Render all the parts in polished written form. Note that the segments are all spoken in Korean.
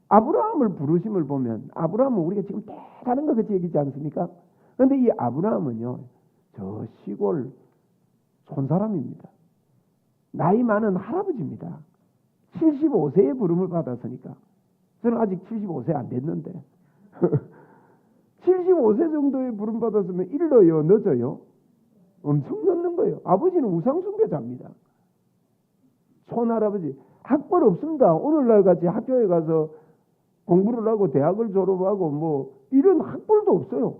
아브라함을 부르심을 보면 아브라함은 우리가 지금 대단한 것 같이 얘기하지 않습니까? 그런데 이 아브라함은요, 저 시골 촌사람입니다. 나이 많은 할아버지입니다. 75세의 부름을 받았으니까. 저는 아직 75세 안 됐는데 75세 정도의 부름 받았으면 일러요, 늦어요? 엄청 늦는 거예요. 아버지는 우상숭배자입니다. 촌할아버지. 학벌 없습니다. 오늘날 같이 학교에 가서 공부를 하고 대학을 졸업하고 뭐 이런 학벌도 없어요.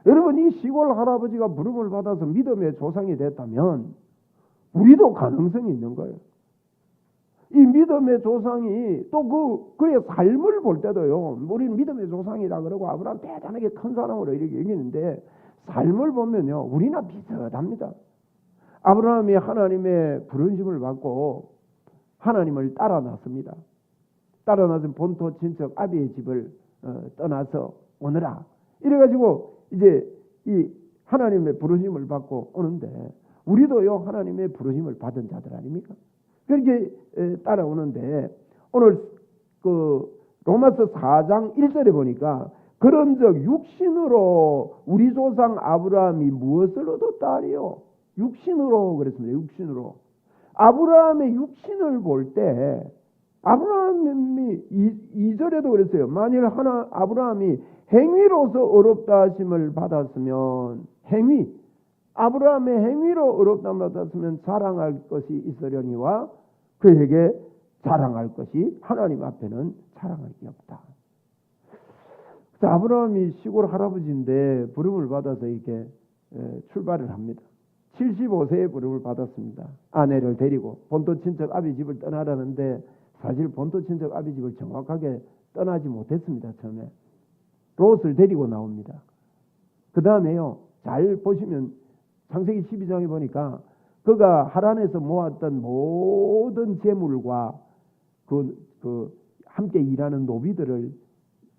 여러분, 이 시골 할아버지가 부름을 받아서 믿음의 조상이 됐다면 우리도 가능성이 있는 거예요. 이 믿음의 조상이 또 그의 삶을 볼 때도요, 우리는 믿음의 조상이라 그러고 아브라함 대단하게 큰 사람으로 이렇게 얘기하는데 삶을 보면요, 우리나 비슷합니다. 아브라함이 하나님의 부르심을 받고 하나님을 따라 났습니다. 따라 나서 본토 친척 아비의 집을 떠나서 오느라 이래가지고 이제 이 하나님의 부르심을 받고 오는데 우리도요, 하나님의 부르심을 받은 자들 아닙니까? 그렇게 따라오는데 오늘 그 로마서 4장 1절에 보니까 그런즉 육신으로 우리 조상 아브라함이 무엇을 얻었다 하리요? 육신으로 그랬습니다. 육신으로. 아브라함의 육신을 볼 때 아브라함이 2절에도 그랬어요. 만일 아브라함이 행위로서 어렵다 하심을 받았으면 아브라함의 행위로 어렵다 받았으면 자랑할 것이 있으려니와 그에게 자랑할 것이 하나님 앞에는 자랑할 게 없다. 그래서 아브라함이 시골 할아버지인데 부름을 받아서 이렇게 출발을 합니다. 75세에 부름을 받았습니다. 아내를 데리고 본토 친척 아비 집을 떠나라는데 사실 본토 친척 아비 집을 정확하게 떠나지 못했습니다. 처음에 롯을 데리고 나옵니다. 그 다음에요, 잘 보시면 창세기 12장에 보니까 그가 하란에서 모았던 모든 재물과 함께 일하는 노비들을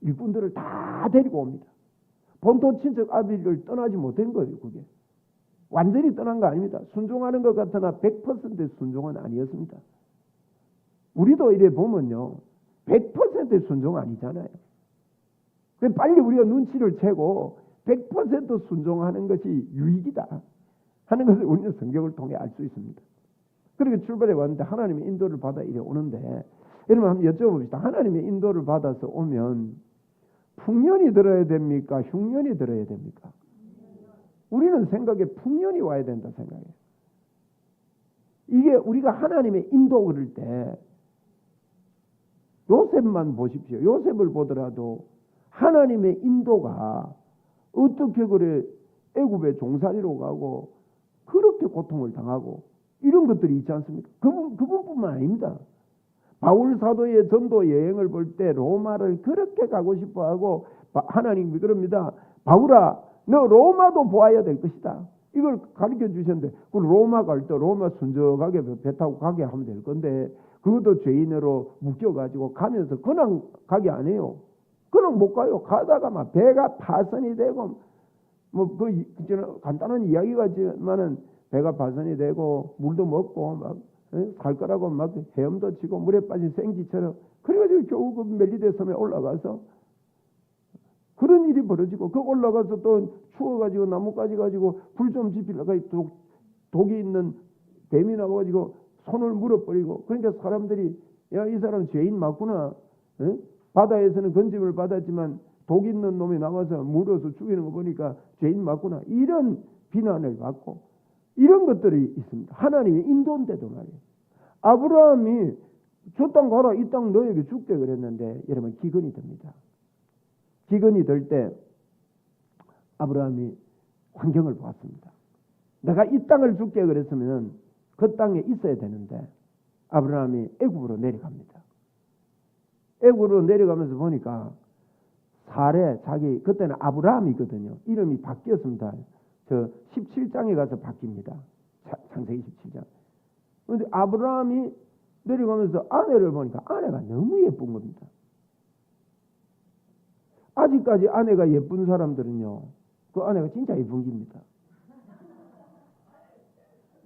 일꾼들을 다 데리고 옵니다. 본토 친척 아비를 떠나지 못한 거예요. 그게 완전히 떠난 거 아닙니다. 순종하는 것 같으나 100% 순종은 아니었습니다. 우리도 이래 보면요, 100% 순종 아니잖아요. 그래서 빨리 우리가 눈치를 채고 100% 순종하는 것이 유익이다 하는 것을 우리는 성경을 통해 알 수 있습니다. 그렇게 출발해 왔는데 하나님의 인도를 받아 이래 오는데, 여러분 한번 여쭤봅시다. 하나님의 인도를 받아서 오면 풍년이 들어야 됩니까? 흉년이 들어야 됩니까? 우리는 생각에 풍년이 와야 된다 생각해요. 이게 우리가 하나님의 인도 그럴 때 요셉만 보십시오. 요셉을 보더라도 하나님의 인도가 어떻게 그래 애굽의 종살이로 가고 그렇게 고통을 당하고 이런 것들이 있지 않습니까? 그분뿐만 아닙니다. 바울 사도의 전도 여행을 볼 때 로마를 그렇게 가고 싶어하고 하나님이 그럽니다. 바울아, 너 로마도 보아야 될 것이다. 이걸 가르쳐 주셨는데 그 로마 갈 때 로마 순적하게 배 타고 가게 하면 될 건데 그것도 죄인으로 묶여가지고 가면서 그냥 가게 안 해요. 그냥 못 가요. 가다가 막 배가 파손이 되고 뭐 간단한 이야기가지만은 배가 파손이 되고 물도 먹고 막 갈 거라고 막 헤엄도 치고 물에 빠진 생쥐처럼 그래가지고 겨우 그 멜리데 섬에 올라가서 그런 일이 벌어지고 그 올라가서 또 추워가지고 나뭇가지 가지고 불 좀 지피려고 독이 있는 뱀이 나와가지고 손을 물어버리고 그러니까 사람들이 야, 이 사람 죄인 맞구나. 바다에서는 건짐을 받았지만 독 있는 놈이 나와서 물어서 죽이는 거 보니까 죄인 맞구나. 이런 비난을 받고 이런 것들이 있습니다. 하나님의 인도인데도 말이에요. 아브라함이 저 땅 가라, 이 땅 너에게 줄게 그랬는데 여러분 기근이 듭니다. 기근이 들 때 아브라함이 환경을 보았습니다. 내가 이 땅을 줄게 그랬으면 그 땅에 있어야 되는데 아브라함이 애굽으로 내려갑니다. 애굽으로 내려가면서 보니까 사례 자기 그때는 아브라함이거든요. 이름이 바뀌었습니다. 저 17장에 가서 바뀝니다. 창세기 17장. 그런데 아브라함이 내려가면서 아내를 보니까 아내가 너무 예쁜 겁니다. 아직까지 아내가 예쁜 사람들은요, 그 아내가 진짜 예쁜 겁니다.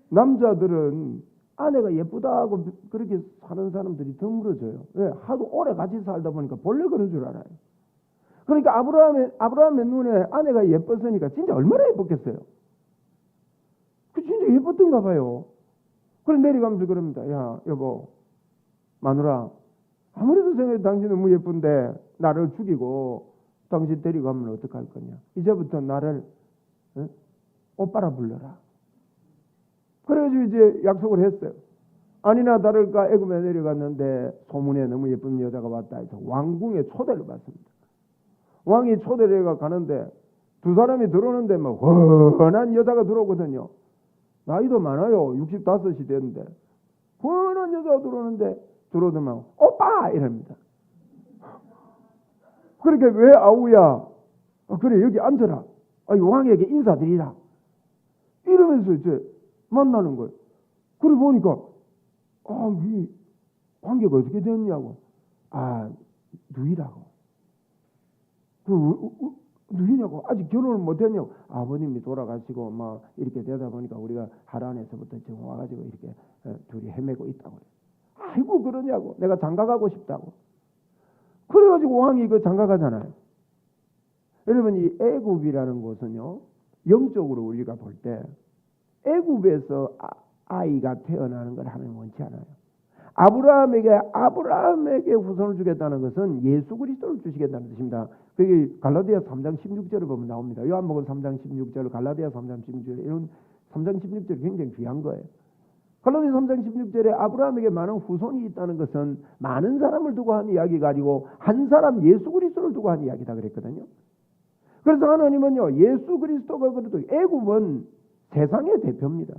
남자들은 아내가 예쁘다고 그렇게 사는 사람들이 드물어져요. 왜? 하도 오래 같이 살다 보니까 본래 그런 줄 알아요. 그러니까 아브라함의 눈에 아내가 예뻤으니까 진짜 얼마나 예뻤겠어요. 그 진짜 예뻤던가 봐요. 그래 내려가면서 그럽니다. 야 여보 마누라 아무래도 생각해 당신 너무 예쁜데 나를 죽이고 당신 데리고 가면 어떡할 거냐. 이제부터 나를 오빠라 불러라. 그래가지고 이제 약속을 했어요. 아니나 다를까 애굽에 내려갔는데 소문에 너무 예쁜 여자가 왔다 해서 왕궁에 초대를 받습니다. 왕이 초대를 해가 가는데 두 사람이 들어오는데 막 훤한 여자가 들어오거든요. 나이도 많아요. 65이 됐는데 훤한 여자가 들어오면 오빠 이럽니다. 그러니까 왜 아우야? 그래 여기 앉아라. 왕에게 인사드리라. 이러면서 이제 만나는 거예요. 그래 보니까 이 관계가 어떻게 됐냐고. 누이라고. 누이냐고. 아직 결혼을 못했냐고. 아버님이 돌아가시고 막 이렇게 되다 보니까 우리가 하란에서부터 지금 와가지고 이렇게 둘이 헤매고 있다고. 아이고 그러냐고. 내가 장가가고 싶다고. 그래가지고 왕이 그 장가가잖아요. 여러분 이 애굽이라는 곳은요 영적으로 우리가 볼 때 애굽에서 아이가 태어나는 걸 하나님 원치 않아요. 아브라함에게 후손을 주겠다는 것은 예수 그리스도를 주시겠다는 뜻입니다. 그게 갈라디아 3장 16절을 보면 나옵니다. 요한복음 3장 16절, 갈라디아 3장 16절 이런 3장 16절이 굉장히 귀한 거예요. 갈라디아 3장 16절에 아브라함에게 많은 후손이 있다는 것은 많은 사람을 두고 한 이야기가 아니고 한 사람 예수 그리스도를 두고 한 이야기다 그랬거든요. 그래서 하나님은요 예수 그리스도가 그래도 애굽은 세상의 대표입니다.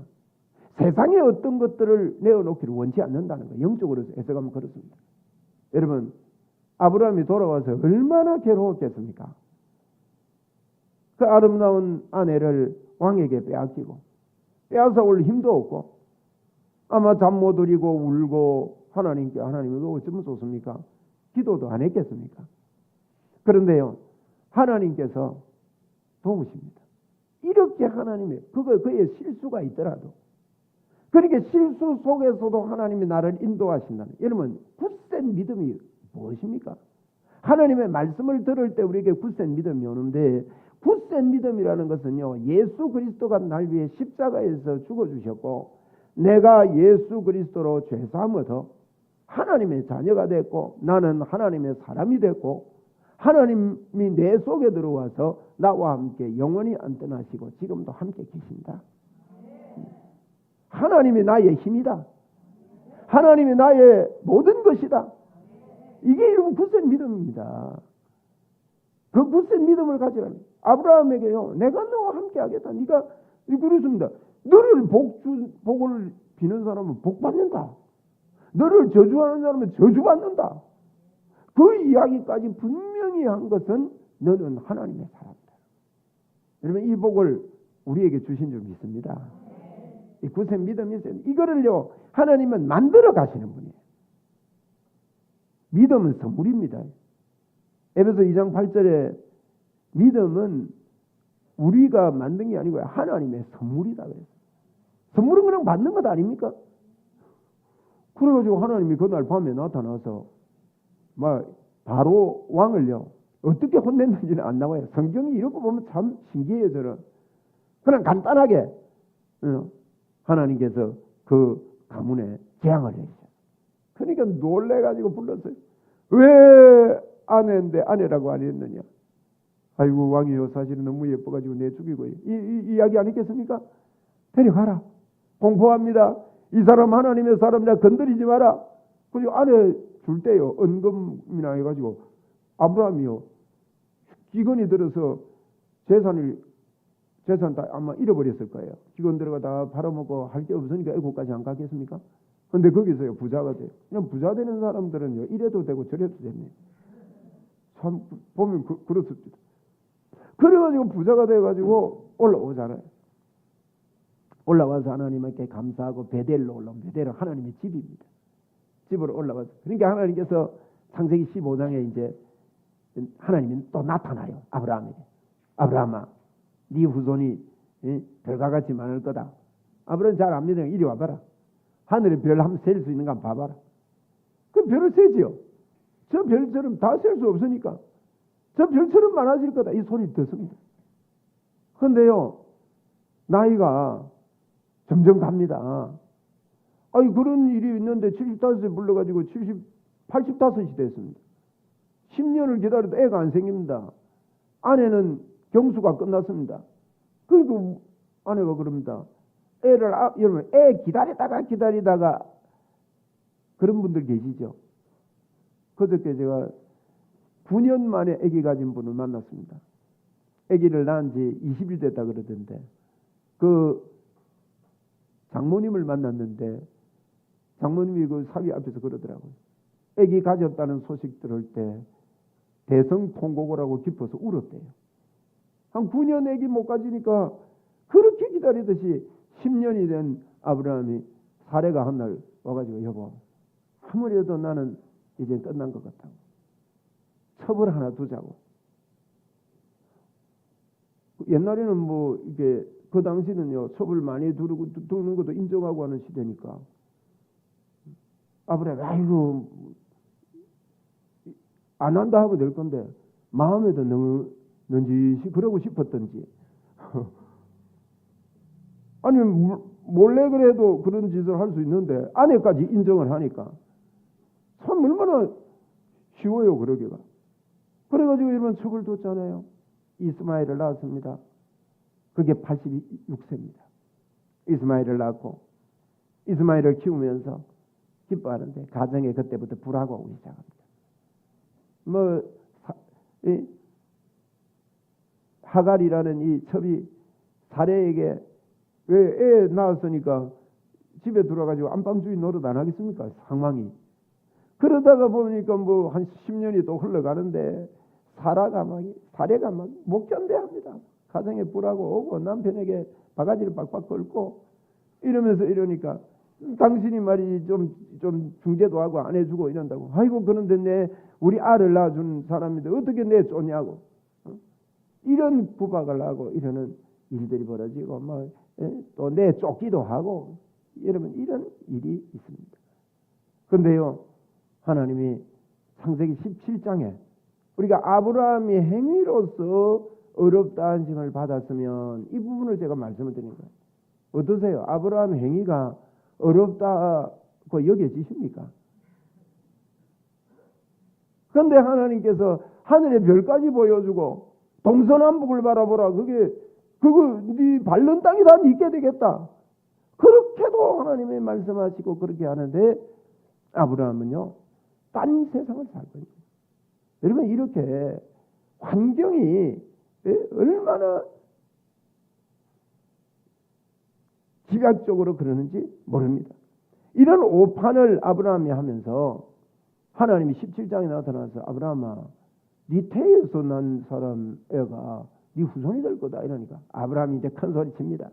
세상에 어떤 것들을 내어놓기를 원치 않는다는 거예요. 영적으로 해석하면 그렇습니다. 여러분 아브라함이 돌아와서 얼마나 괴로웠겠습니까? 그 아름다운 아내를 왕에게 빼앗아 올 힘도 없고 아마 잠 못 이루고 울고 하나님이 어쩌면 좋습니까? 기도도 안 했겠습니까? 그런데요 하나님께서 도우십니다. 이렇게 하나님의 그의 실수가 있더라도 그러니까 실수 속에서도 하나님이 나를 인도하신다는 여러분 굳센 믿음이 무엇입니까? 하나님의 말씀을 들을 때 우리에게 굳센 믿음이 오는데 굳센 믿음이라는 것은요 예수 그리스도가 날 위해 십자가에서 죽어주셨고 내가 예수 그리스도로 죄사함 얻어 하나님의 자녀가 됐고 나는 하나님의 사람이 됐고 하나님이 내 속에 들어와서 나와 함께 영원히 안 떠나시고 지금도 함께 계신다. 하나님이 나의 힘이다. 하나님이 나의 모든 것이다. 이게 여러분 굳센 믿음입니다. 그 굳센 믿음을 가지라면 아브라함에게요 내가 너와 함께 하겠다. 네가 그렇습니다. 너를 복을 비는 사람은 복 받는다. 너를 저주하는 사람은 저주받는다. 그 이야기까지 분명히 한 것은 너는 하나님의 사람이다. 여러분 이 복을 우리에게 주신 줄 믿습니다. 이 굳은 믿음이 있어요. 이거를요 하나님은 만들어 가시는 분이에요. 믿음은 선물입니다. 에베소 2장 8절에 믿음은 우리가 만든 게 아니고 하나님의 선물이다 그래서. 선물은 그냥 받는 것 아닙니까? 그래가지고 하나님이 그날 밤에 나타나서 바로 왕을요 어떻게 혼냈는지는 안 나와요. 성경이 이런 거 보면 참 신기해요. 저는 그냥 간단하게 하나님께서 그 가문에 재앙을 해주셨어요. 그러니까 놀래가지고 불렀어요. 왜 아내인데 아내라고 안 했느냐. 아이고 왕이요 사실은 너무 예뻐가지고 내 죽이고 이 이야기 안 했겠습니까? 데려가라. 공포합니다. 이 사람 하나님의 사람이라 건드리지 마라. 그리고 아내 줄 때요 은금이나 해가지고 아브라함이요 기근이 들어서 재산 다 아마 잃어버렸을 거예요. 기근 들어가 다 팔아먹고 할 게 없으니까 애국까지 안 가겠습니까? 근데 거기서요 부자가 돼요. 그냥 부자 되는 사람들은요 이래도 되고 저래도 됩니다. 참 보면 그렇습니다. 그래가지고 부자가 돼가지고 올라오잖아요. 올라와서 하나님께 감사하고 베델로 올라오면 베델은 하나님의 집입니다. 집으로 올라와서 그러니까 하나님께서 창세기 15장에 이제 하나님이 또 나타나요. 아브라함에게. 아브라함아 네 후손이 별과 같이 많을 거다. 아브라함 잘 안 믿으면 이리 와봐라. 하늘의 별 한번 셀 수 있는가 한번 봐봐라. 그 별을 세지요. 저 별처럼 다 셀 수 없으니까 저 별처럼 많아질 거다 이 소리 듣습니다. 그런데요 나이가 점점 갑니다. 아니 그런 일이 있는데 75세 불러가지고 85이 됐습니다. 10년을 기다려도 애가 안 생깁니다. 아내는 경수가 끝났습니다. 그리고 아내가 그럽니다. 여러분 애 기다리다가 그런 분들 계시죠. 그저께 제가 9년 만에 아기 가진 분을 만났습니다. 아기를 낳은 지 20일 됐다 그러던데 그 장모님을 만났는데 장모님이 그 사위 앞에서 그러더라고요. 아기 가졌다는 소식 들을 때 대성통곡을 기뻐서 울었대요. 한 9년 아기 못 가지니까 그렇게 기다리듯이 10년이 된 아브라함이 사례가 한 날 와가지고 여보 아무래도 나는 이제 끝난 것 같다고 첩을 하나 두자고. 옛날에는 뭐 이게 그 당시는요 첩을 많이 두는 것도 인정하고 하는 시대니까 아브라함이 아이고 안 한다 하면 될 건데 마음에도 넌지시 그러고 싶었던지 아니 몰래 그래도 그런 짓을 할 수 있는데 아내까지 인정을 하니까 참 얼마나 쉬워요 그러기가. 그래가지고 이런 첩을 뒀잖아요. 이스마엘을 낳았습니다. 그게 86세입니다. 이스마엘을 낳고 이스마엘을 키우면서 기뻐하는데 가정에 그때부터 불화가 오기 시작합니다. 하갈이라는 이 첩이 사례에게 왜 애 낳았으니까 집에 들어가지고 안방주의 노릇 안 하겠습니까? 상황이. 그러다가 보니까 뭐 한 10년이 또 흘러가는데 사례가 막 못 견뎌합니다. 가정에 불하고 오고 남편에게 바가지를 빡빡 걸고 이러면서 이러니까 당신이 말이지 좀 중재도 하고 안 해주고 이런다고. 아이고 그런데 우리 아를 낳아준 사람인데 어떻게 내 쫓냐고. 이런 구박을 하고 이러는 일들이 벌어지고 또 내 쫓기도 하고 이러면 이런 일이 있습니다. 그런데요 하나님이 창세기 17장에 우리가 아브라함이 행위로서 어렵다 한심을 받았으면 이 부분을 제가 말씀을 드린 거예요. 어떠세요? 아브라함 행위가 어렵다고 여겨지십니까? 그런데 하나님께서 하늘의 별까지 보여주고 동서남북을 바라보라. 그거 네 밟는 땅이 다 있게 되겠다. 그렇게도 하나님이 말씀하시고 그렇게 하는데 아브라함은요 딴 세상을 살거든요. 여러분 이렇게 환경이 얼마나 집약적으로 그러는지 모릅니다. 이런 오판을 아브라함이 하면서 하나님이 17장에 나타나서 아브라함아 네 태에서 난 사람 애가 네 후손이 될 거다 이러니까 아브라함이 이제 큰 소리 칩니다.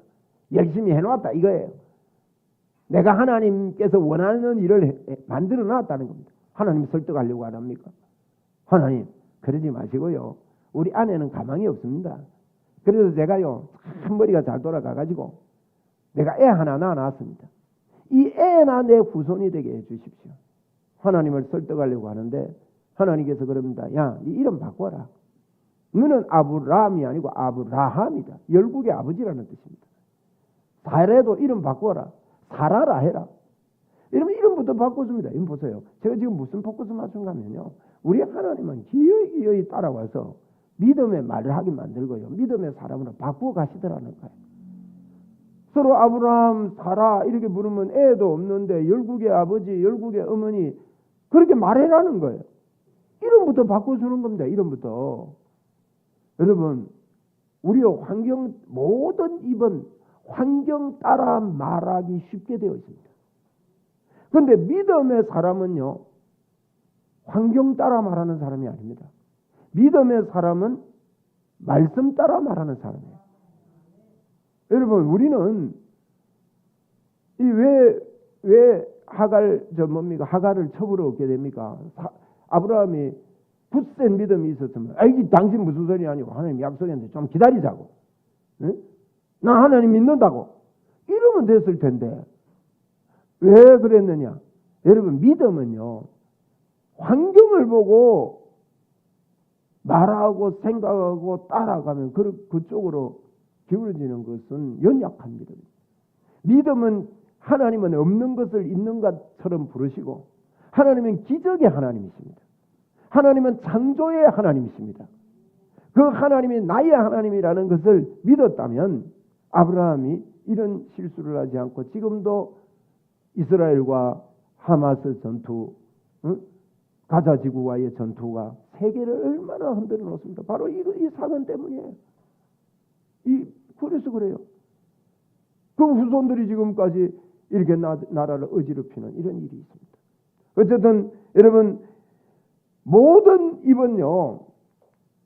열심히 해놓았다 이거예요. 내가 하나님께서 원하는 일을 만들어 놨다는 겁니다. 하나님 설득하려고 안 합니까? 하나님 그러지 마시고요. 우리 아내는 가망이 없습니다. 그래서 제가요 참 머리가 잘 돌아가가지고 내가 애 하나 낳아놨습니다. 이 애나 내 후손이 되게 해주십시오. 하나님을 설득하려고 하는데 하나님께서 그럽니다. 야, 네 이름 바꿔라. 너는 아브라함이 아니고 아브라함이다. 열국의 아버지라는 뜻입니다. 사라도 이름 바꿔라. 사라라 해라. 이러면 이름부터 바꿨습니다. 이름 보세요. 제가 지금 무슨 포커스 맞춘가 하면요. 우리 하나님은 기어이 따라와서 믿음의 말을 하게 만들고요. 믿음의 사람으로 바꾸어 가시더라는 거예요. 서로 아브라함, 사라 이렇게 부르면 애도 없는데 열국의 아버지, 열국의 어머니 그렇게 말해라는 거예요. 이름부터 바꿔주는 겁니다. 이름부터. 여러분 우리의 환경 모든 입은 환경 따라 말하기 쉽게 되어 있습니다. 그런데 믿음의 사람은요 환경 따라 말하는 사람이 아닙니다. 믿음의 사람은 말씀 따라 말하는 사람이에요. 여러분 우리는 왜 하갈을 첩으로 얻게 됩니까? 아브라함이 굳센 믿음이 있었으면 이게 당신 무슨 소리 아니고 하나님 약속했는데 좀 기다리자고. 응? 나 하나님 믿는다고 이러면 됐을 텐데 왜 그랬느냐? 여러분, 믿음은요, 환경을 보고 말하고 생각하고 따라가면 그쪽으로 기울어지는 것은 연약한 믿음입니다. 믿음은 하나님은 없는 것을 있는 것처럼 부르시고, 하나님은 기적의 하나님이십니다. 하나님은 창조의 하나님이십니다. 그 하나님이 나의 하나님이라는 것을 믿었다면 아브라함이 이런 실수를 하지 않고 지금도 이스라엘과 하마스 전투, 가자 지구와의 전투가 세계를 얼마나 흔들어 놓습니까? 바로 이 사건 때문이에요. 그래서 그래요. 그 후손들이 지금까지 이렇게 나라를 어지럽히는 이런 일이 있습니다. 어쨌든 여러분, 모든 입은요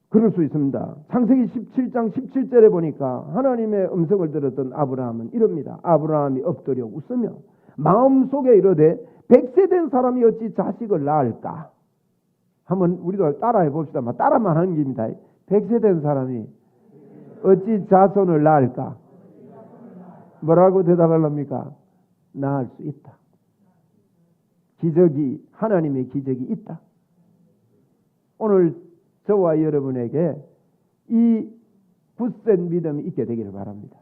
그럴 수 있습니다. 창세기 17장 17절에 보니까 하나님의 음성을 들었던 아브라함은 이럽니다. 아브라함이 엎드려 웃으며 마음속에 이르되 100세 된 사람이 어찌 자식을 낳을까? 한번 우리도 따라해 봅시다. 따라만 하는 겁니다. 100세 된 사람이 어찌 자손을 낳을까? 뭐라고 대답하렵니까? 낳을 수 있다. 기적이, 하나님의 기적이 있다. 오늘 저와 여러분에게 이 굳센 믿음이 있게 되기를 바랍니다.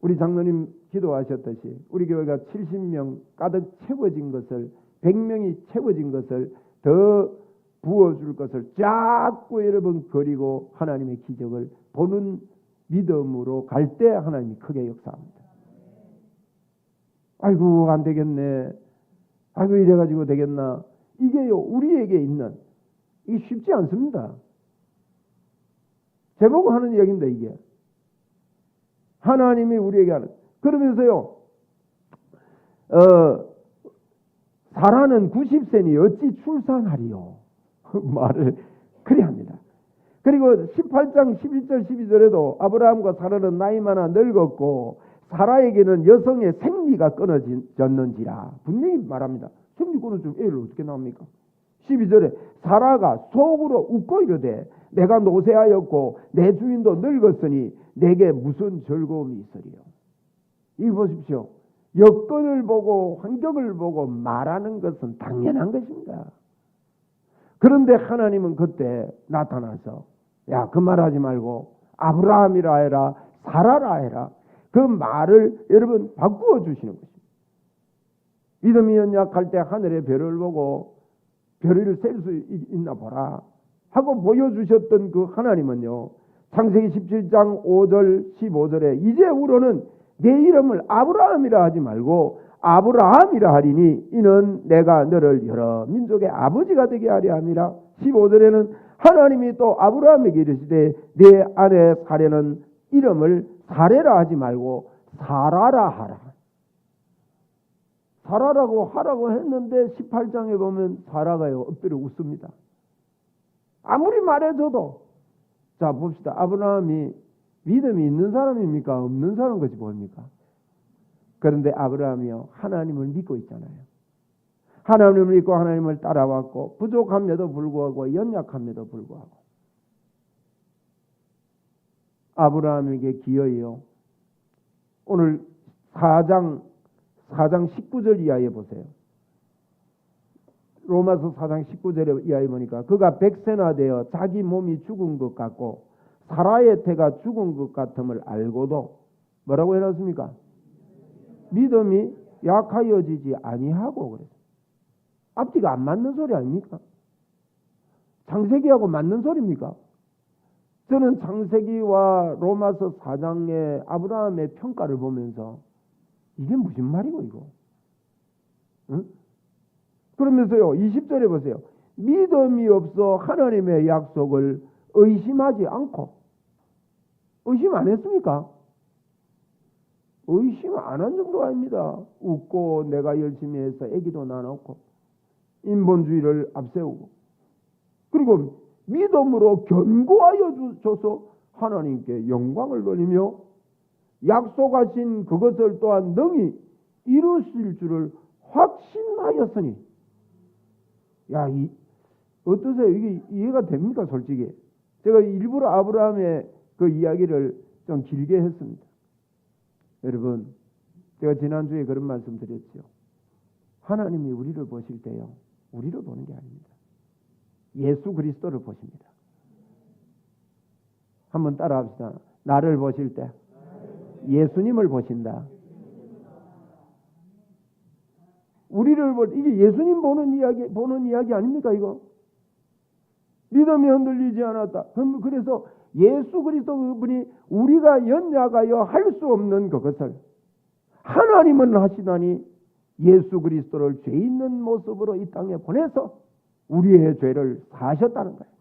우리 장로님 기도하셨듯이 우리 교회가 70명 가득 채워진 것을, 100명이 채워진 것을 더 부어줄 것을 자꾸 여러분 그리고 하나님의 기적을 보는 믿음으로 갈 때 하나님이 크게 역사합니다. 아이고 안 되겠네, 아이고 이래가지고 되겠나, 이게요 우리에게 있는, 이게 쉽지 않습니다. 제보고 하는 이야기입니다. 이게 하나님이 우리에게 하는. 그러면서요 사라는 90세니 어찌 출산하리요? 말을 그리 합니다. 그리고 18장 11절 12절에도 아브라함과 사라는 나이 많아 늙었고 사라에게는 여성의 생리가 끊어졌는지라 분명히 말합니다. 생리 끊어지면 애를 어떻게 낳습니까? 12절에 사라가 속으로 웃고 이르되 내가 노쇠하였고 내 주인도 늙었으니 내게 무슨 즐거움이 있으리요? 이거 보십시오. 여건을 보고 환경을 보고 말하는 것은 당연한 것입니다. 그런데 하나님은 그때 나타나서 야, 그 말하지 말고 아브라함이라 해라, 사라라 해라. 그 말을 여러분 바꾸어 주시는 것입니다. 믿음이 연약할 때 하늘의 별을 보고 별을 셀 수 있나 보라 하고 보여주셨던 그 하나님은요, 창세기 17장 5절 15절에 이제후로는 내 이름을 아브라함이라 하지 말고 아브라함이라 하리니 이는 내가 너를 여러 민족의 아버지가 되게 하려 함이라. 15절에는 하나님이 또 아브라함에게 이르시되 내 아내 사레는 이름을 사레라 하지 말고 사라라 하라. 사라라고 하라고 했는데 18장에 보면 사라가요 엎드려 웃습니다. 아무리 말해줘도. 자 봅시다. 아브라함이 믿음이 있는 사람입니까? 없는 사람 것이 보입니까? 그런데 아브라함이요 하나님을 믿고 있잖아요. 하나님을 믿고 하나님을 따라왔고 부족함에도 불구하고 연약함에도 불구하고 아브라함에게 기어이요. 오늘 4장 19절 이하에 보세요. 로마서 4장 19절에 이하에 보니까 그가 100세나 되어 자기 몸이 죽은 것 같고 사라의 태가 죽은 것 같음을 알고도 뭐라고 해놨습니까? 믿음이 약하여지지 아니하고 그래요. 앞뒤가 안 맞는 소리 아닙니까? 창세기하고 맞는 소리입니까? 저는 창세기와 로마서 4장의 아브라함의 평가를 보면서 이게 무슨 말이고 이거? 응? 그러면서요 20절에 보세요. 믿음이 없어 하나님의 약속을 의심하지 않고. 의심 안 했습니까? 의심 안 한 정도가 아닙니다. 웃고 내가 열심히 해서 애기도 낳아놓고 인본주의를 앞세우고 그리고 믿음으로 견고하여 줘서 하나님께 영광을 돌리며 약속하신 그것을 또한 능히 이루실 줄을 확신하였으니. 야, 어떠세요? 이게 이해가 됩니까? 솔직히 제가 일부러 아브라함의 그 이야기를 좀 길게 했습니다. 여러분 제가 지난주에 그런 말씀 드렸죠. 하나님이 우리를 보실 때요, 우리를 보는 게 아닙니다. 예수 그리스도를 보십니다. 한번 따라합시다. 나를 보실 때 예수님을 보신다. 이게 예수님 보는 이야기 아닙니까, 이거? 믿음이 흔들리지 않았다. 그래서 예수 그리스도 그분이 우리가 연약하여 할 수 없는 그것을 하나님은 하시다니 예수 그리스도를 죄 있는 모습으로 이 땅에 보내서 우리의 죄를 사하셨다는 거예요.